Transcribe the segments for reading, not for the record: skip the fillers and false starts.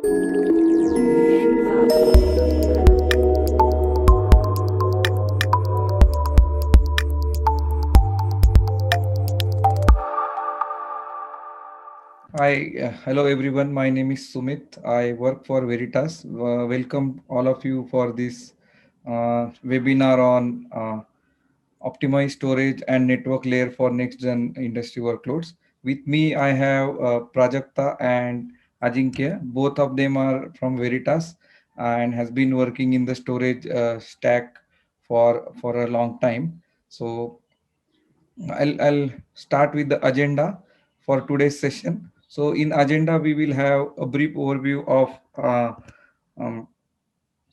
Hi, hello everyone. My name is Sumit. I work for Veritas. Welcome all of you for this webinar on optimized storage and network layer for next gen industry workloads. With me, I have Prajakta and Ajinkya. Both of them are from Veritas and has been working in the storage stack for a long time. So I'll start with the agenda for today's session. So in agenda, we will have a brief overview of um,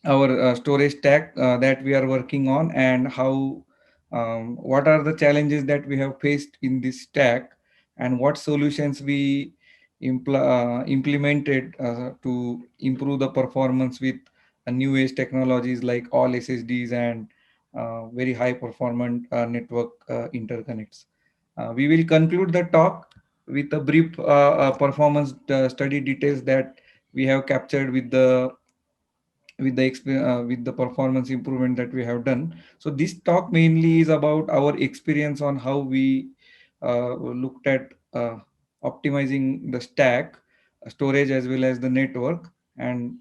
our storage stack that we are working on and how what are the challenges that we have faced in this stack and what solutions we implemented to improve the performance with new age technologies like all SSDs and very high performant network interconnects. We will conclude the talk with a brief performance study details that we have captured with the performance improvement that we have done. So this talk mainly is about our experience on how we looked at optimizing the stack, storage as well as the network, and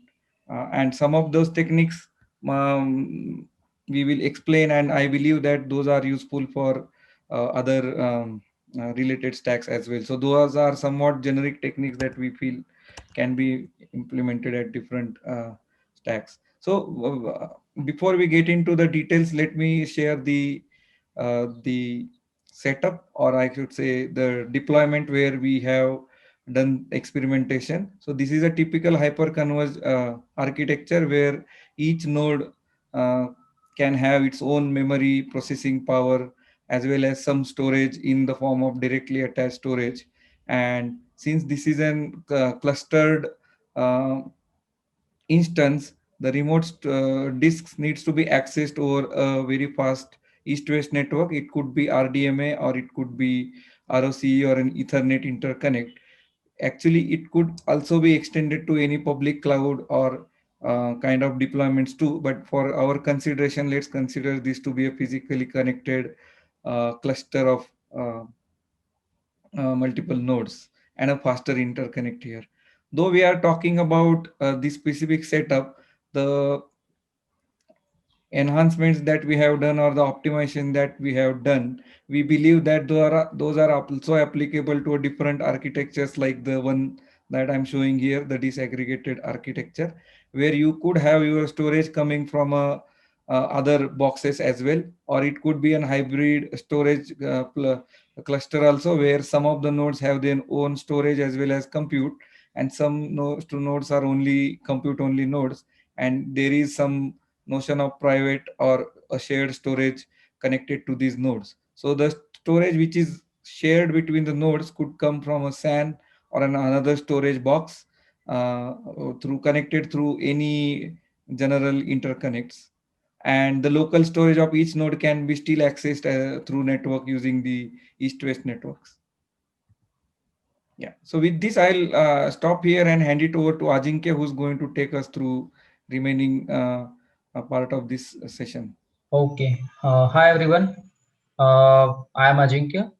some of those techniques we will explain, and I believe that those are useful for other related stacks as well. So those are somewhat generic techniques that we feel can be implemented at different stacks. So before we get into the details, let me share the setup, or I should say the deployment where we have done experimentation. So this is a typical hyperconverged architecture where each node uh, can have its own memory processing power as well as some storage in the form of directly attached storage. And since this is an clustered uh, instance, the remote disks needs to be accessed over a very fast east-west network. It could be RDMA or it could be ROCE or an Ethernet interconnect. Actually, it could also be extended to any public cloud or kind of deployments too. But for our consideration, let's consider this to be a physically connected cluster of multiple nodes and a faster interconnect here. Though we are talking about this specific setup, the enhancements that we have done or the optimization that we have done, we believe that those are also applicable to different architectures like the one that I'm showing here, the disaggregated architecture, where you could have your storage coming from other boxes as well, or it could be an hybrid storage cluster also, where some of the nodes have their own storage as well as compute, and some nodes are only compute only nodes, and there is some notion of private or a shared storage connected to these nodes. So the storage which is shared between the nodes could come from a SAN or another storage box through connected through any general interconnects. And the local storage of each node can be still accessed through network using the east-west networks. Yeah. So with this, I'll stop here and hand it over to Ajinkya, who's going to take us through remaining part of this session. Okay. Hi everyone. I am Ajinkya.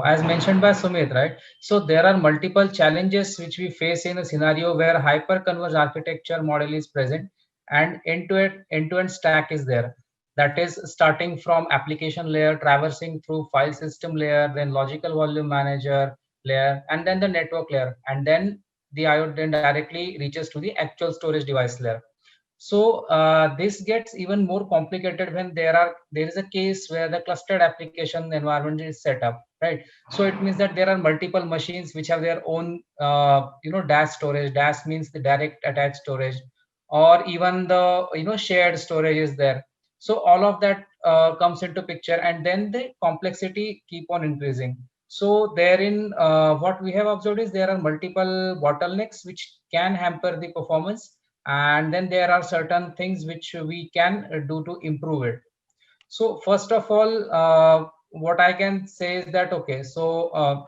As mentioned by Sumit, right? So there are multiple challenges which we face in a scenario where hyper-converged architecture model is present and end-to-end stack is there. That is starting from application layer, traversing through file system layer, then logical volume manager layer, and then the network layer, and then the IO then directly reaches to the actual storage device layer. So this gets even more complicated when there is a case where the clustered application environment is set up, right? So it means that there are multiple machines which have their own DAS storage. DAS means the direct attached storage, or even the shared storage is there. So all of that comes into picture, and then the complexity keep on increasing. So therein, what we have observed is there are multiple bottlenecks which can hamper the performance, and then there are certain things which we can do to improve it. So first of all, what I can say is that okay, so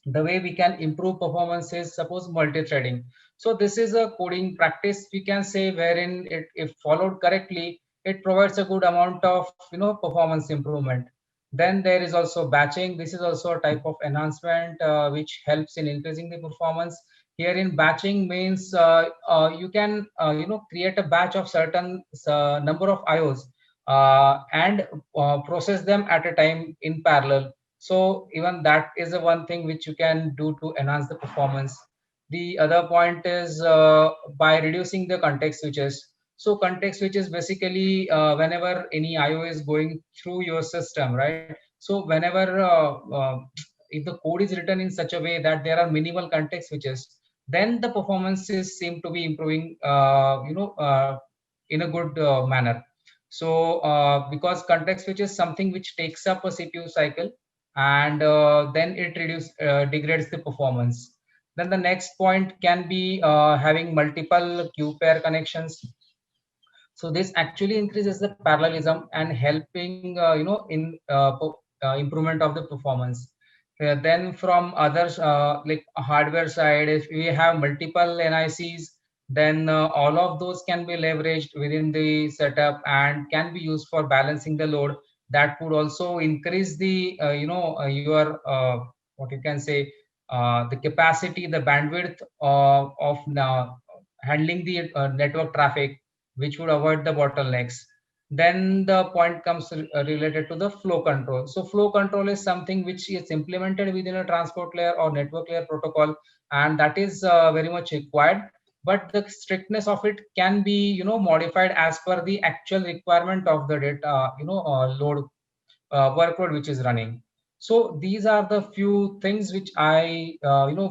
the way we can improve performance is suppose multi-threading. So this is a coding practice, we can say, wherein it, if followed correctly, it provides a good amount of performance improvement. Then there is also batching. This is also a type of enhancement which helps in increasing the performance. Here in batching means you can create a batch of certain number of IOs and process them at a time in parallel. So even that is the one thing which you can do to enhance the performance. The other point is by reducing the context switches. So context switches basically whenever any IO is going through your system, right? So whenever if the code is written in such a way that there are minimal context switches, then the performances seem to be improving, in a good manner. So because context switch is something which takes up a CPU cycle, and then it degrades the performance. Then the next point can be having multiple queue pair connections. So this actually increases the parallelism and helping in improvement of the performance. Then from others, like hardware side, if we have multiple NICs, then all of those can be leveraged within the setup and can be used for balancing the load. That would also increase the your what you can say, the capacity, the bandwidth of handling the network traffic, which would avoid the bottlenecks. Then the point comes related to the flow control. So flow control is something which is implemented within a transport layer or network layer protocol, and that is very much required. But the strictness of it can be modified as per the actual requirement of the data load, workload which is running. So these are the few things which I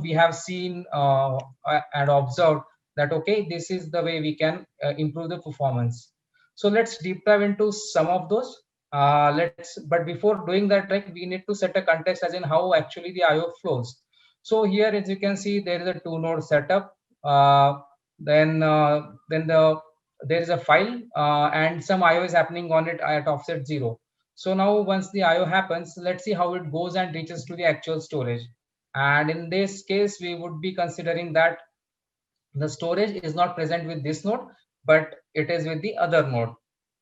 we have seen and observed that okay, this is the way we can improve the performance. So let's deep dive into some of those. Let's but before doing that, like, we need to set a context as in how actually the IO flows. So here, as you can see, there is a two node setup. Then there is a file and some IO is happening on it at offset 0. So now once the IO happens, let's see how it goes and reaches to the actual storage. And in this case, we would be considering that the storage is not present with this node, but it is with the other node.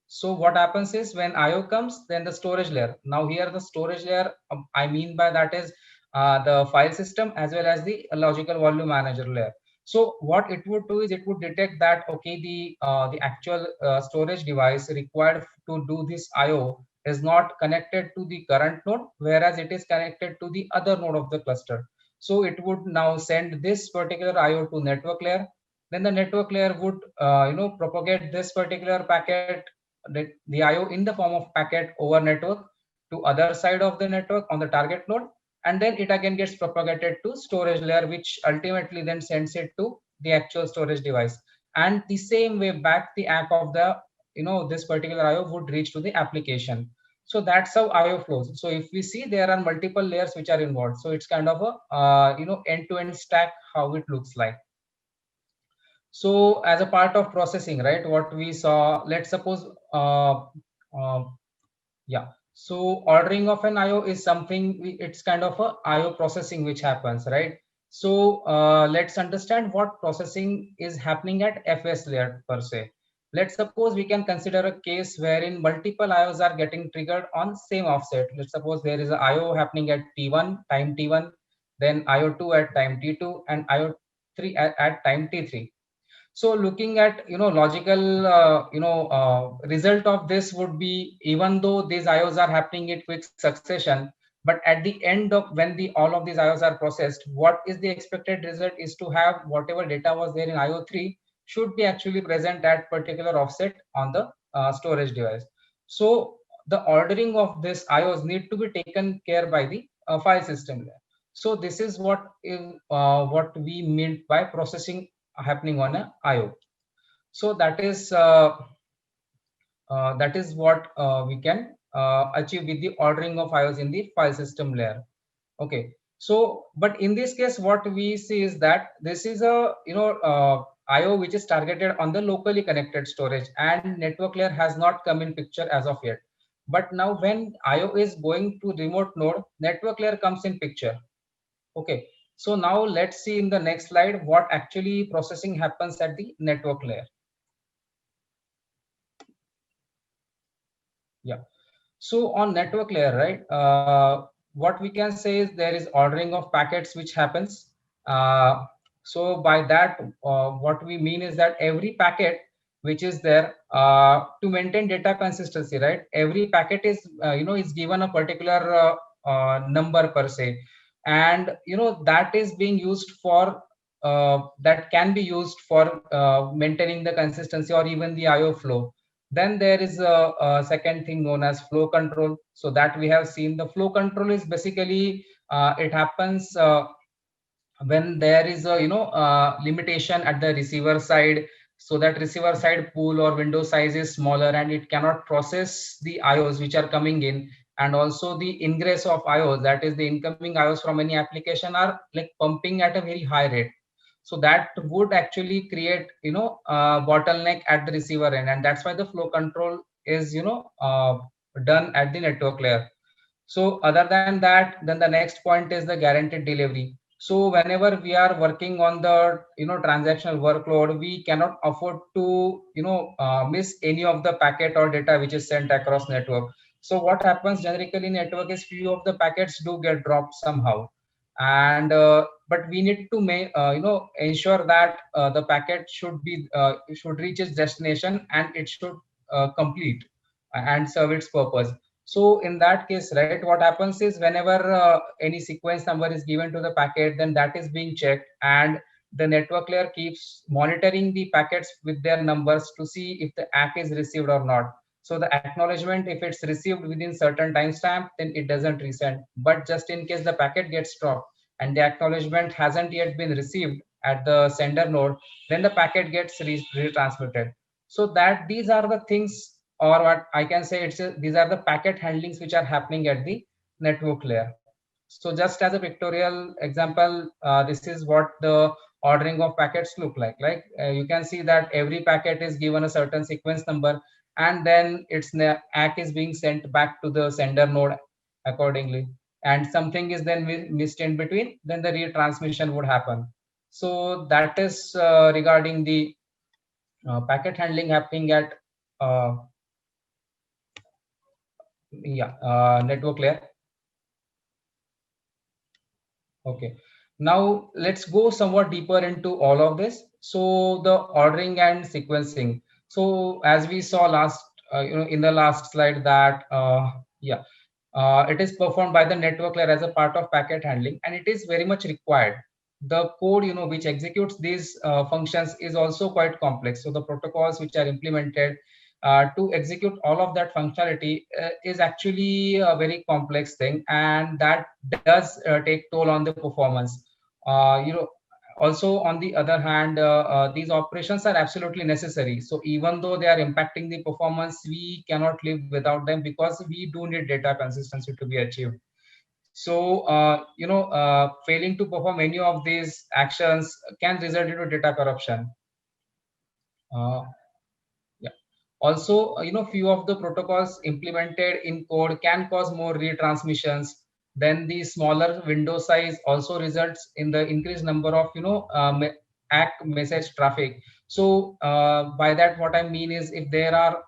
So what happens is when IO comes, then the storage layer. Now here the storage layer, I mean by that is the file system as well as the logical volume manager layer. So what it would do is it would detect that okay, the actual storage device required to do this IO is not connected to the current node, whereas it is connected to the other node of the cluster. So it would now send this particular IO to network layer. Then the network layer would propagate this particular packet, the IO in the form of packet over network to other side of the network on the target node, and then it again gets propagated to storage layer, which ultimately then sends it to the actual storage device. And the same way back, the app of the this particular IO would reach to the application. So that's how IO flows. So if we see, there are multiple layers which are involved. So it's kind of a end-to-end stack how it looks like. So as a part of processing, right, what we saw, let's suppose, uh, yeah. So ordering of an IO is something, it's kind of a IO processing which happens, right? So let's understand what processing is happening at FS layer per se. Let's suppose we can consider a case wherein multiple IOs are getting triggered on same offset. Let's suppose there is a IO happening at T1, time T1, then IO2 at time T2, and IO3 at time T3. So looking at logical result of this would be, even though these IOs are happening in quick succession, but at the end of when the all of these IOs are processed, what is the expected result is to have whatever data was there in IO3 should be actually present at particular offset on the storage device. So the ordering of this IOs need to be taken care by the file system layer. So this is what we meant by processing happening on a IO. So that is what we can achieve with the ordering of IOs in the file system layer. Okay. So, but in this case, what we see is that this is a IO which is targeted on the locally connected storage, and network layer has not come in picture as of yet. But now when IO is going to remote node, network layer comes in picture. Okay. So now let's see in the next slide what actually processing happens at the network layer. Yeah. So on network layer, right, what we can say is there is ordering of packets which happens. Uh, so by that, what we mean is that every packet which is there to maintain data consistency, right? Every packet is, is given a particular number per se, and that is being used for that can be used for maintaining the consistency or even the IO flow. Then there is a second thing known as flow control. So that we have seen, the flow control is basically it happens when there is a limitation at the receiver side, so that receiver side pool or window size is smaller and it cannot process the IOs which are coming in, and also the ingress of IOs, that is the incoming IOs from any application, are like pumping at a very high rate. So that would actually create bottleneck at the receiver end, and that's why the flow control is done at the network layer. So other than that, then the next point is the guaranteed delivery. So whenever we are working on the transactional workload, we cannot afford to miss any of the packet or data which is sent across network. So what happens generically in network is few of the packets do get dropped somehow, and but we need to make ensure that the packet should reach its destination and it should complete and serve its purpose. So in that case, right, what happens is whenever any sequence number is given to the packet, then that is being checked, and the network layer keeps monitoring the packets with their numbers to see if the ACK is received or not. So the acknowledgement, if it's received within certain timestamp, then it doesn't resend. But just in case the packet gets dropped and the acknowledgement hasn't yet been received at the sender node, then the packet gets retransmitted. So that these are the things, or what I can say, these are the packet handlings which are happening at the network layer. So just as a pictorial example, this is what the ordering of packets look like. Like you can see that every packet is given a certain sequence number, and then its ACK is being sent back to the sender node accordingly. And something is then missed in between, then the retransmission would happen. So that is regarding the packet handling happening at uh, network layer. Okay. Now let's go somewhat deeper into all of this. So the ordering and sequencing. So as we saw in the last slide that it is performed by the network layer as a part of packet handling, and it is very much required. The code which executes these functions is also quite complex. So the protocols which are implemented to execute all of that functionality is actually a very complex thing, and that does take toll on the performance. Also on the other hand, these operations are absolutely necessary. So even though they are impacting the performance, we cannot live without them because we do need data consistency to be achieved. So failing to perform any of these actions can result into data corruption. uh, yeah. Also, few of the protocols implemented in code can cause more retransmissions. Then the smaller window size also results in the increased number of, ACK message traffic. So by that, what I mean is if there are,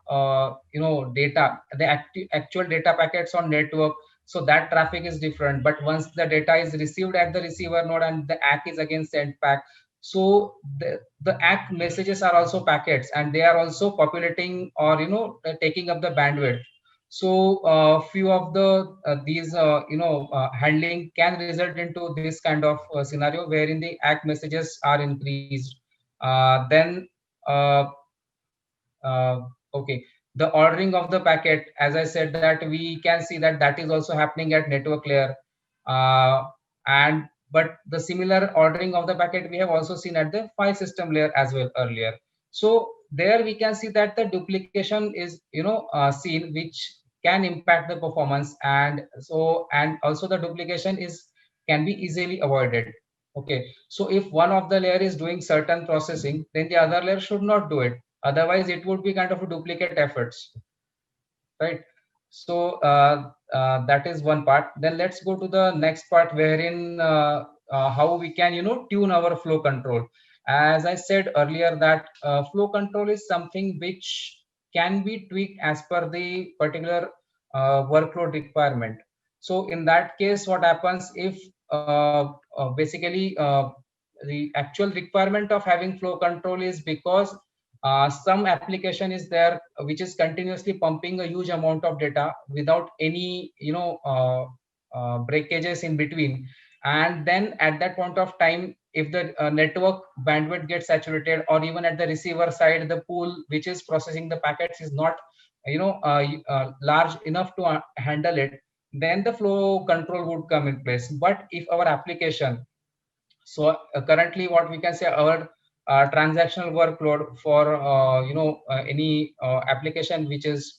the actual data packets on network, so that traffic is different. But once the data is received at the receiver node and the ACK is again sent back, so the ACK messages are also packets, and they are also populating or taking up the bandwidth. So few of the these handling can result into this kind of scenario wherein the ACK messages are increased. Then uh, okay, the ordering of the packet, as I said, that we can see that that is also happening at network layer. uh, and but the similar ordering of the packet we have also seen at the file system layer as well earlier. So there we can see that the duplication is seen, which can impact the performance, and also the duplication is can be easily avoided. Okay, so if one of the layer is doing certain processing, then the other layer should not do it. Otherwise, it would be kind of a duplicate efforts, right? So that is one part. Then let's go to the next part, wherein how we can tune our flow control. As I said earlier, that flow control is something which can be tweaked as per the particular workload requirement. So in that case, what happens if basically the actual requirement of having flow control is because some application is there which is continuously pumping a huge amount of data without any breakages in between, and then at that point of time, if the network bandwidth gets saturated, or even at the receiver side the pool which is processing the packets is not large enough to handle it, then the flow control would come in place. But if our application, so currently what we can say, our transactional workload for any application which is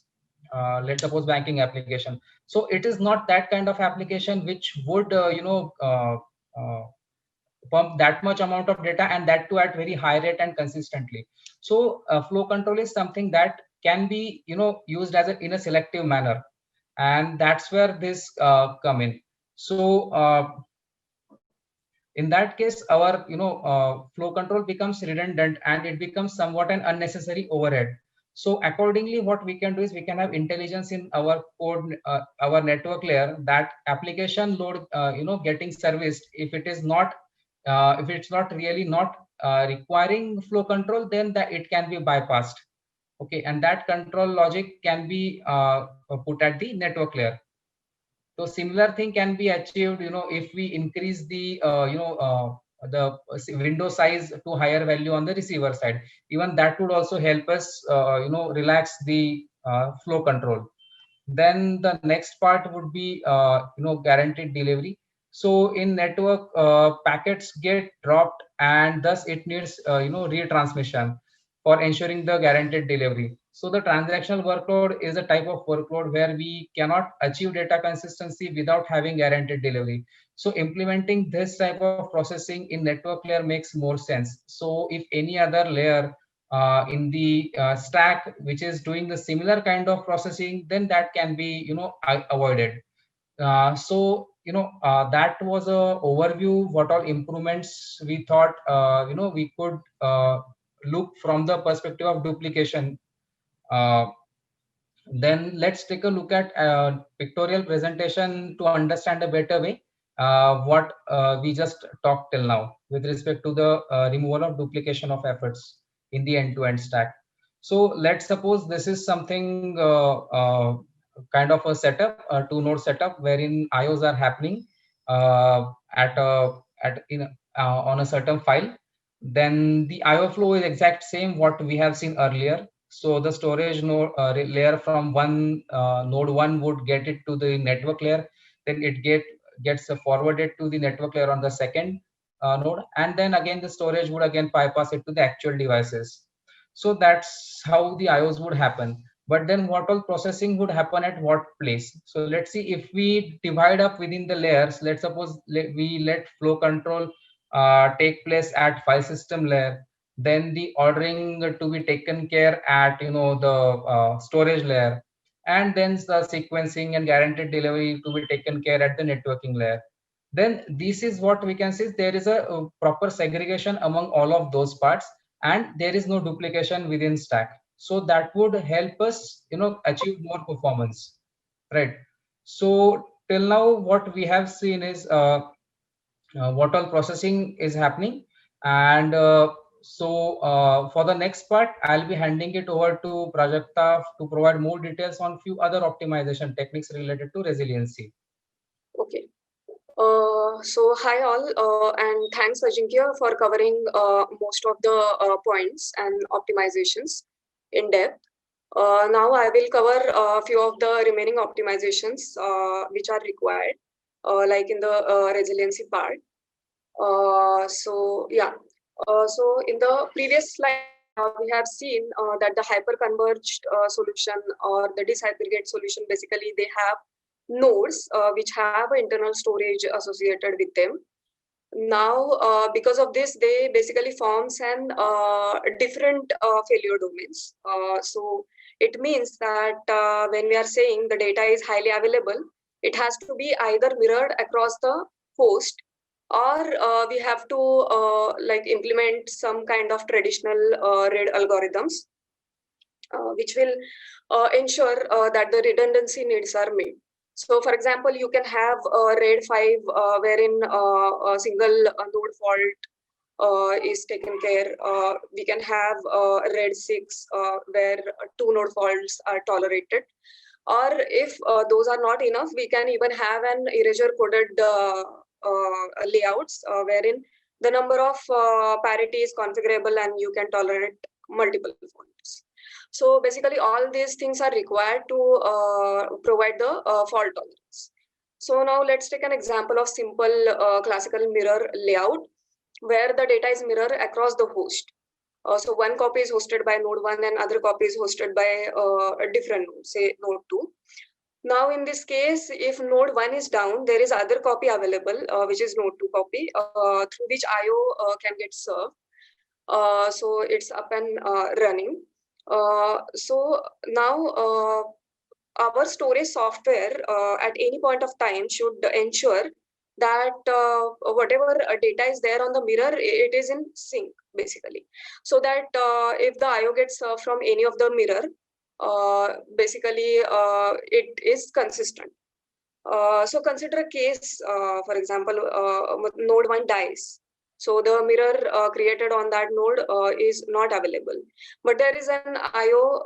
let's suppose banking application, so it is not that kind of application which would uh, pump that much amount of data, and that too at very high rate and consistently. So flow control is something that can be used as in a selective manner, and that's where this come in. So in that case, our flow control becomes redundant, and it becomes somewhat an unnecessary overhead. So accordingly, what we can do is we can have intelligence in our code, our network layer, that application load getting serviced, if it is not if it's not really not requiring flow control, then that it can be bypassed. Okay, and that control logic can be put at the network layer. So similar thing can be achieved, if we increase the window size to higher value on the receiver side. Even that would also help us, relax the flow control. Then the next part would be, guaranteed delivery. So in network, packets get dropped, and thus it needs, retransmission for ensuring the guaranteed delivery. So the transactional workload is a type of workload where we cannot achieve data consistency without having guaranteed delivery. So implementing this type of processing in network layer makes more sense. So if any other layer in the stack which is doing the similar kind of processing, then that can be avoided. So that was a overview what all improvements we thought we could look from the perspective of duplication. uh, then let's take a look at pictorial presentation to understand a better way what we just talked till now with respect to the removal of duplication of efforts in the end-to-end stack. So let's suppose this is something kind of a setup, a two-node setup, wherein IOs are happening at a at in on a certain file. Then the IO flow is exact same what we have seen earlier. So the storage node layer from one node one would get it to the network layer, then it gets forwarded to the network layer on the second node, and then again the storage would again bypass it to the actual devices. So that's how the IOs would happen. But then what all processing would happen at what place? So let's see, if we divide up within the layers, let's suppose we let flow control take place at file system layer, then the ordering to be taken care at the storage layer, and then the sequencing and guaranteed delivery to be taken care at the networking layer. Then this is what we can see, there is a proper segregation among all of those parts, and there is no duplication within stack. So that would help us achieve more performance, right? So till now what we have seen is what all processing is happening. And for the next part, I'll be handing it over to Prajakta to provide more details on few other optimization techniques related to resiliency. Okay. So hi all, and thanks Ajinkya for covering most of the points and optimizations in depth. Now I will cover a few of the remaining optimizations which are required, like in the resiliency part. So yeah, so in the previous slide, we have seen that the hyper-converged solution or the disaggregate solution, basically they have nodes which have internal storage associated with them. Now, because of this, they basically forms an different failure domains. So it means that when we are saying the data is highly available, it has to be either mirrored across the host, or we have to like implement some kind of traditional RAID algorithms, which will ensure that the redundancy needs are met. So, for example, you can have RAID 5 wherein a single node fault is taken care. We can have RAID 6 where two node faults are tolerated. Or if those are not enough, we can even have an erasure coded layouts wherein the number of parity is configurable and you can tolerate multiple faults. So basically all these things are required to provide the fault tolerance. So now let's take an example of simple classical mirror layout where the data is mirror across the host. So one copy is hosted by node 1 and other copy is hosted by a different node, say node 2. Now in this case, if node 1 is down, there is other copy available, which is node 2 copy, through which IO can get served. So it's up and running. So now our storage software at any point of time should ensure that whatever data is there on the mirror, it is in sync basically. So that if the IO gets served from any of the mirror, basically it is consistent. So consider a case, for example, node 1 dies. So the mirror created on that node is not available. But there is an IO,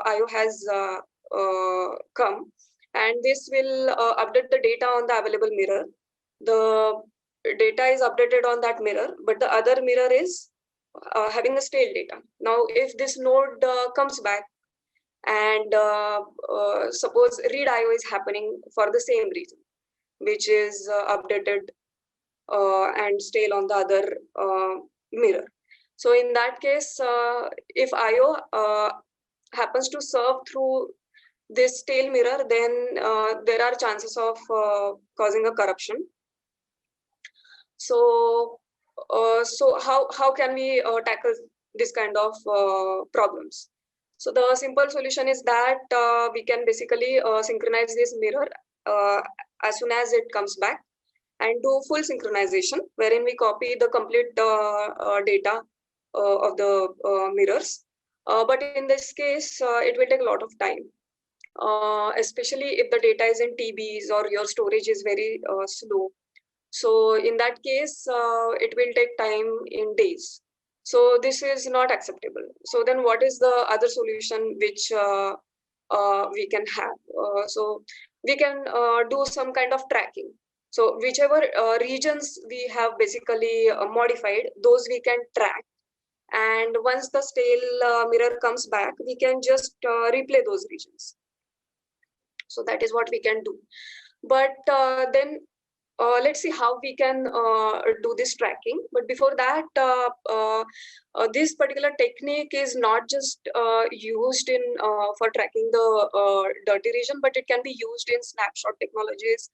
IO has come, and this will update the data on the available mirror. The data is updated on that mirror, but the other mirror is having the stale data. Now, if this node comes back and suppose read IO is happening for the same reason, which is updated and stale on the other mirror. So in that case, if IO happens to serve through this stale mirror, then there are chances of causing a corruption. So, so how can we tackle this kind of problems? So the simple solution is that we can basically synchronize this mirror as soon as it comes back and do full synchronization, wherein we copy the complete data of the mirrors. But in this case, it will take a lot of time, especially if the data is in TBs or your storage is very slow. So in that case, it will take time in days. So this is not acceptable. So then what is the other solution which we can have? So we can do some kind of tracking. So whichever regions we have basically modified, those we can track. And once the stale mirror comes back, we can just replay those regions. So that is what we can do. But then let's see how we can do this tracking. But before that, this particular technique is not just used in for tracking the dirty region, but it can be used in snapshot technologies,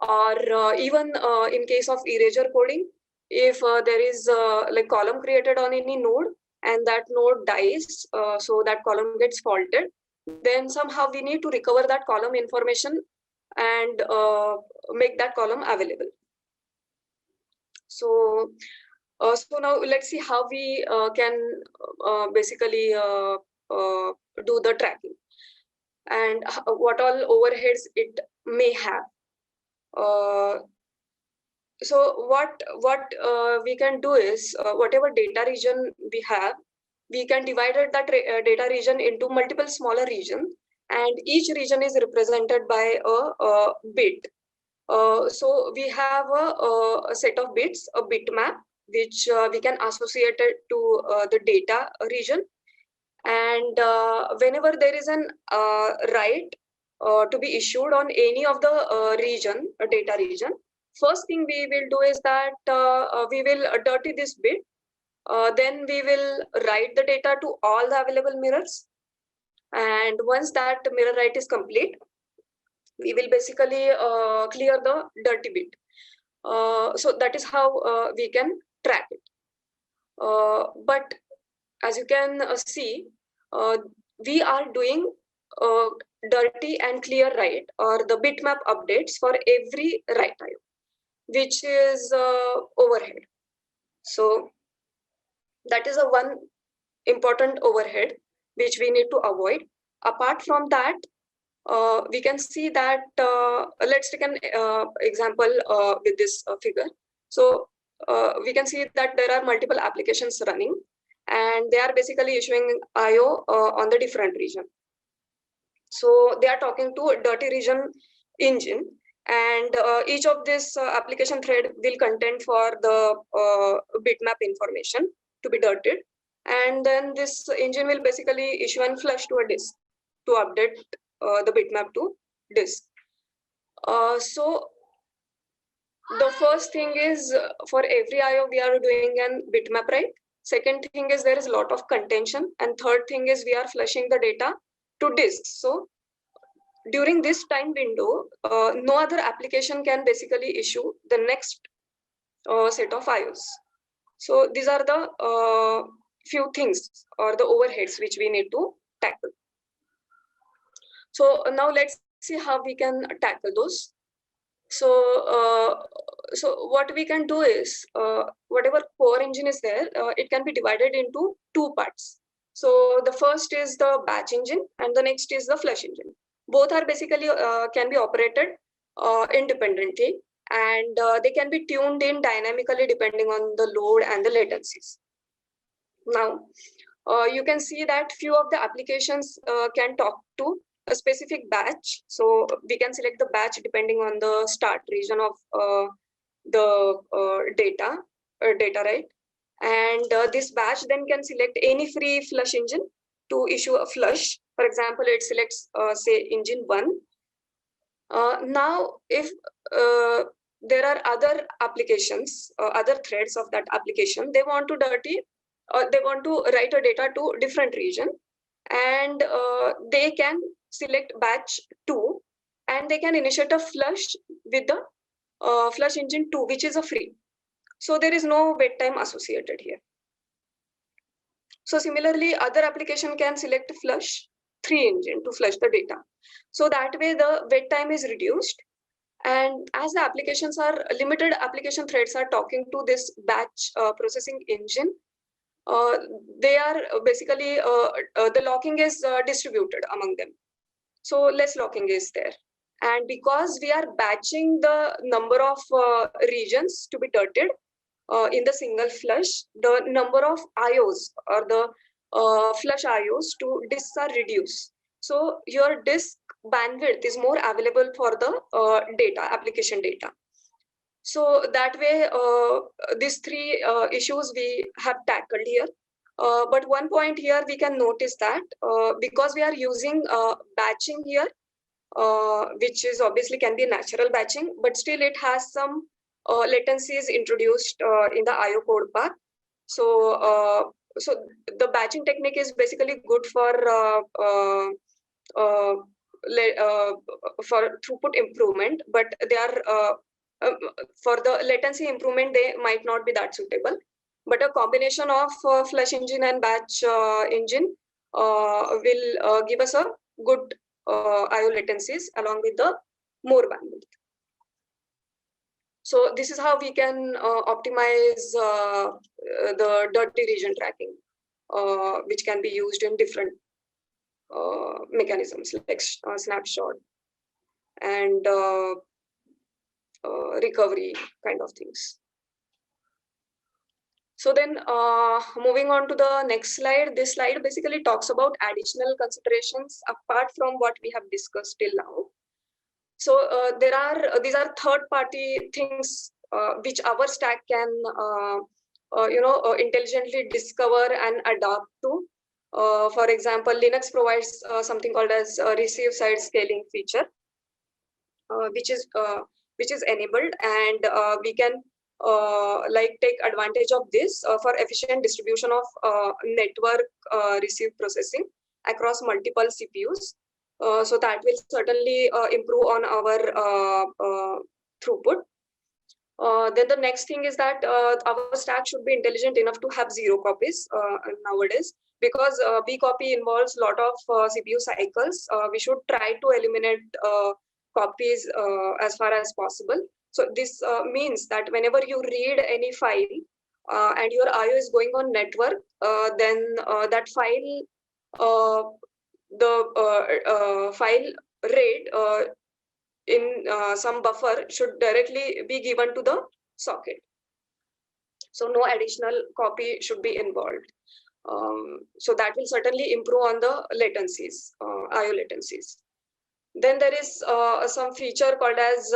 or even in case of erasure coding. If there is like column created on any node and that node dies, so that column gets faulted, then somehow we need to recover that column information and make that column available. So, so now let's see how we can basically do the tracking and what all overheads it may have. So what we can do is whatever data region we have, we can divide that data region into multiple smaller regions, and each region is represented by a bit. So we have a set of bits, a bitmap, which we can associate it to the data region. And whenever there is an write to be issued on any of the region, data region, first thing we will do is that we will dirty this bit. Then we will write the data to all the available mirrors. And once that mirror write is complete, we will basically clear the dirty bit. So that is how we can track it. But as you can see, we are doing dirty and clear write or the bitmap updates for every write IO. which is overhead. So that is a one important overhead which we need to avoid. Apart from that, we can see that, let's take an example with this figure. So we can see that there are multiple applications running, and they are basically issuing IO on the different region. So they are talking to a dirty region engine, and each of this application thread will contain for the bitmap information to be dirted, and then this engine will basically issue and flush to a disk to update the bitmap to disk. So the first thing is, for every IO we are doing an bitmap, right? Second thing is there is a lot of contention, and third thing is we are flushing the data to disk. So during this time window, no other application can basically issue the next set of IOs. So these are the few things or the overheads which we need to tackle. So now let's see how we can tackle those. So so what we can do is, whatever core engine is there, it can be divided into two parts. So the first is the batch engine, and the next is the flush engine. Both are basically can be operated independently, and they can be tuned in dynamically depending on the load and the latencies. Now you can see that few of the applications can talk to a specific batch. So we can select the batch depending on the start region of the data, right? And this batch then can select any free flush engine to issue a flush. For example, it selects say engine 1. Now if there are other applications, other threads of that application, they want to they want to write a data to different region, and they can select batch 2, and they can initiate a flush with the flush engine 2, which is a free. So there is no wait time associated here. So similarly, other application can select flush 3 engine to flush the data. So that way the wait time is reduced. And as the applications are limited, application threads are talking to this batch processing engine. They are basically the locking is distributed among them. So less locking is there. And because we are batching the number of regions to be dirted in the single flush, the number of IOs or the flush IOs to disks are reduced. So your disk bandwidth is more available for the data, application data. So that way, these three issues we have tackled here. But one point here we can notice that because we are using batching here, which is obviously can be natural batching, but still it has some latencies introduced in the IO code path. So so the batching technique is basically good for throughput improvement, but they are for the latency improvement, they might not be that suitable. But a combination of flush engine and batch engine will give us a good IO latencies along with the more bandwidth. So this is how we can optimize the dirty region tracking, which can be used in different mechanisms like snapshot and recovery kind of things. So then moving on to the next slide, this slide basically talks about additional considerations apart from what we have discussed till now. So these are third-party things which our stack can intelligently discover and adapt to. For example, Linux provides something called as a receive side scaling feature, which is enabled, and we can take advantage of this for efficient distribution of network receive processing across multiple CPUs. So that will certainly improve on our throughput. Then the next thing is that our stack should be intelligent enough to have 0 copies nowadays, because bcopy involves a lot of CPU cycles. We should try to eliminate copies as far as possible. So this means that whenever you read any file and your IO is going on network, then that file, the file rate in some buffer should directly be given to the socket. So no additional copy should be involved. So that will certainly improve on the latencies, IO latencies. Then there is some feature called as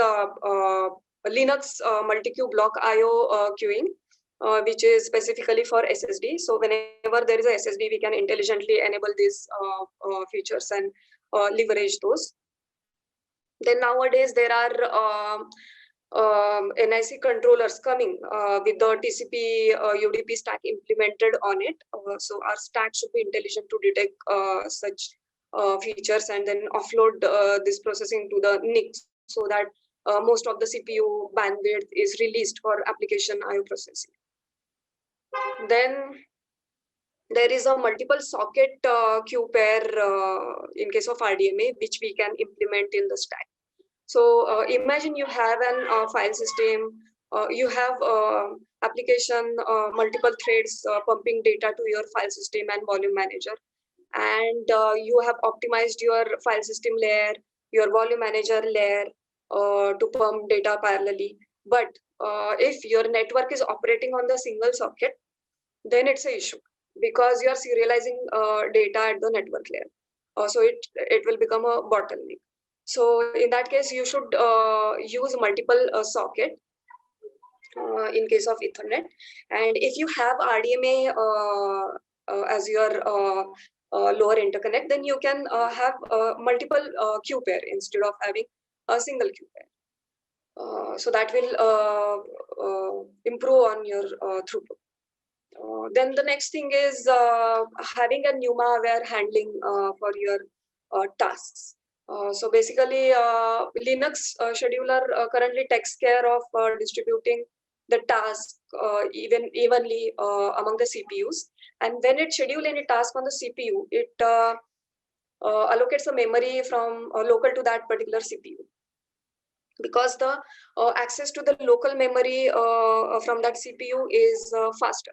Linux multi-queue block IO queuing, which is specifically for SSD. So whenever there is a SSD, we can intelligently enable these features and leverage those. Then nowadays there are NIC controllers coming with the TCP UDP stack implemented on it. So our stack should be intelligent to detect such features and then offload this processing to the NICs so that most of the CPU bandwidth is released for application IO processing. Then there is a multiple socket queue pair in case of RDMA, which we can implement in the stack. So imagine you have an file system, you have application, multiple threads pumping data to your file system and volume manager. And you have optimized your file system layer, your volume manager layer to pump data parallelly. But if your network is operating on the single socket, then it's an issue because you are serializing data at the network layer. So it will become a bottleneck. So in that case, you should use multiple socket in case of Ethernet. And if you have RDMA as your lower interconnect, then you can have multiple queue pair instead of having a single queue pair. So that will improve on your throughput. Then the next thing is having a NUMA-aware handling for your tasks. So basically, Linux scheduler currently takes care of distributing the task evenly among the CPUs. And when it schedules any task on the CPU, it allocates a memory from local to that particular CPU. Because the access to the local memory from that CPU is faster.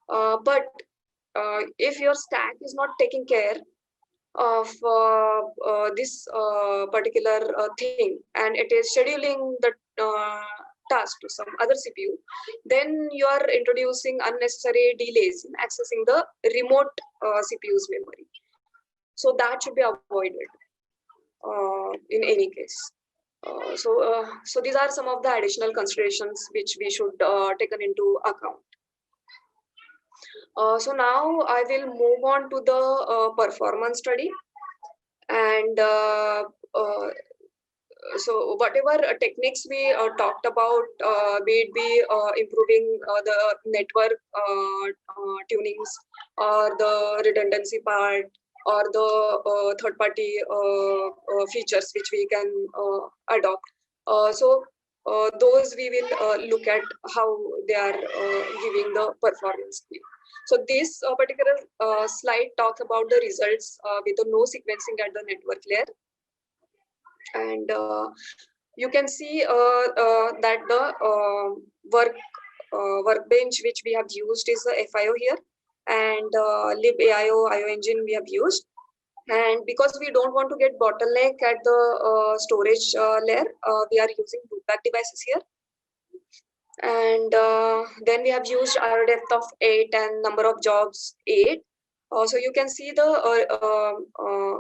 But if your stack is not taking care of this particular thing and it is scheduling the task to some other CPU, then you are introducing unnecessary delays in accessing the remote CPU's memory. So that should be avoided in any case. So these are some of the additional considerations which we should take into account. So now I will move on to the performance study, and so whatever techniques we talked about, be it be improving the network tunings or the redundancy part or the third-party features which we can adopt. So those we will look at how they are giving the performance. So this particular slide talks about the results with the no sequencing at the network layer. And you can see that the workbench which we have used is the FIO here, and libaio IO engine we have used. And because we don't want to get bottleneck at the storage layer, we are using loopback devices here. And then we have used IO depth of 8 and number of jobs 8. So you can see the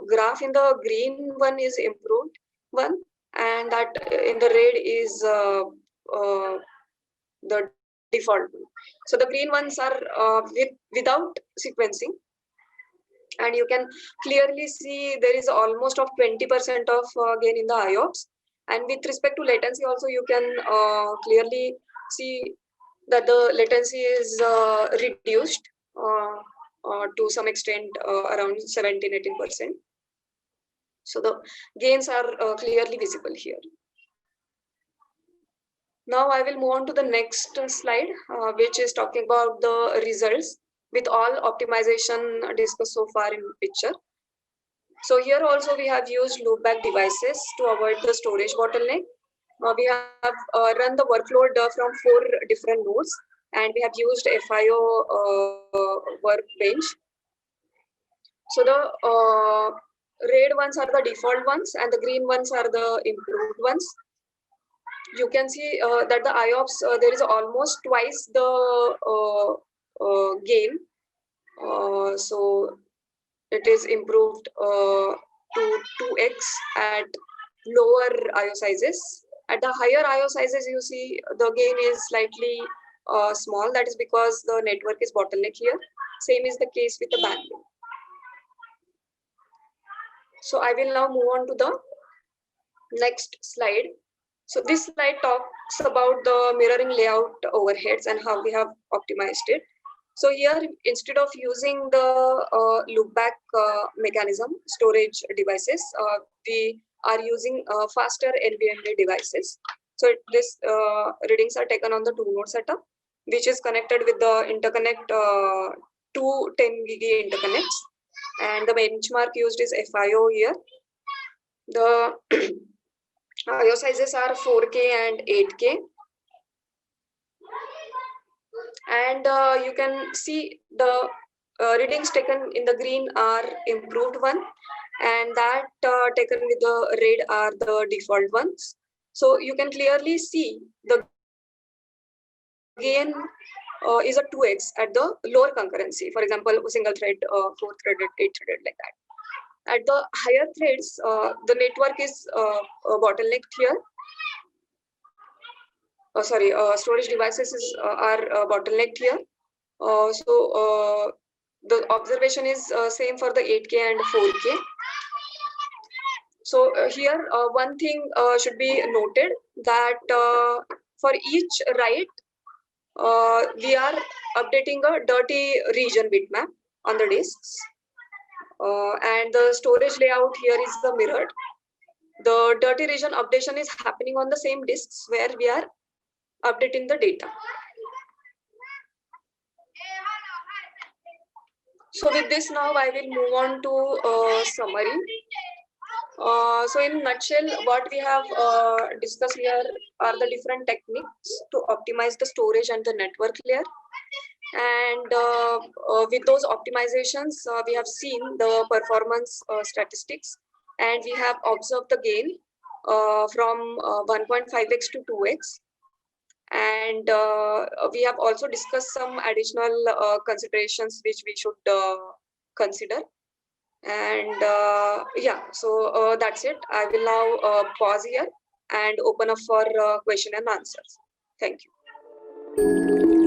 graph in the green one is improved one, and that in the red is the default one. So the green ones are without sequencing, and you can clearly see there is almost of 20% of gain in the IOPS. And with respect to latency also, you can clearly see that the latency is reduced to some extent, around 17-18%. So the gains are clearly visible here. Now I will move on to the next slide, which is talking about the results with all optimization discussed so far in picture. So here also we have used loopback devices to avoid the storage bottleneck. We have run the workload from 4 different nodes, and we have used FIO workbench. So the red ones are the default ones, and the green ones are the improved ones. You can see that the IOPS, there is almost twice the gain. So it is improved to 2x at lower IO sizes. At the higher IO sizes, you see the gain is slightly small. That is because the network is bottleneck here. Same is the case with the bandwidth. So I will now move on to the next slide. So this slide talks about the mirroring layout overheads and how we have optimized it. So here, instead of using the loopback mechanism storage devices, we are using faster NVMe devices. So this readings are taken on the 2-node setup, which is connected with the interconnect, two 10 gig interconnects, and the benchmark used is FIO here. The IO sizes are 4K and 8K. And you can see the readings taken in the green are improved one, and that taken with the red are the default ones. So you can clearly see the gain is a 2x at the lower concurrency. For example, single thread, 4-threaded, 8-threaded, like that. At the higher threads, the network is bottlenecked here. Storage devices are bottlenecked here. The observation is same for the 8K and 4K. So here one thing should be noted, that for each write, we are updating a dirty region bitmap on the disks. And the storage layout here is the mirrored. The dirty region updation is happening on the same disks where we are updating the data. So with this, now I will move on to summary. So in nutshell, what we have discussed here are the different techniques to optimize the storage and the network layer. And with those optimizations, we have seen the performance statistics, and we have observed the gain from 1.5x to 2x. And we have also discussed some additional considerations which we should consider. And yeah, so that's it. I will now pause here and open up for question and answers. Thank you.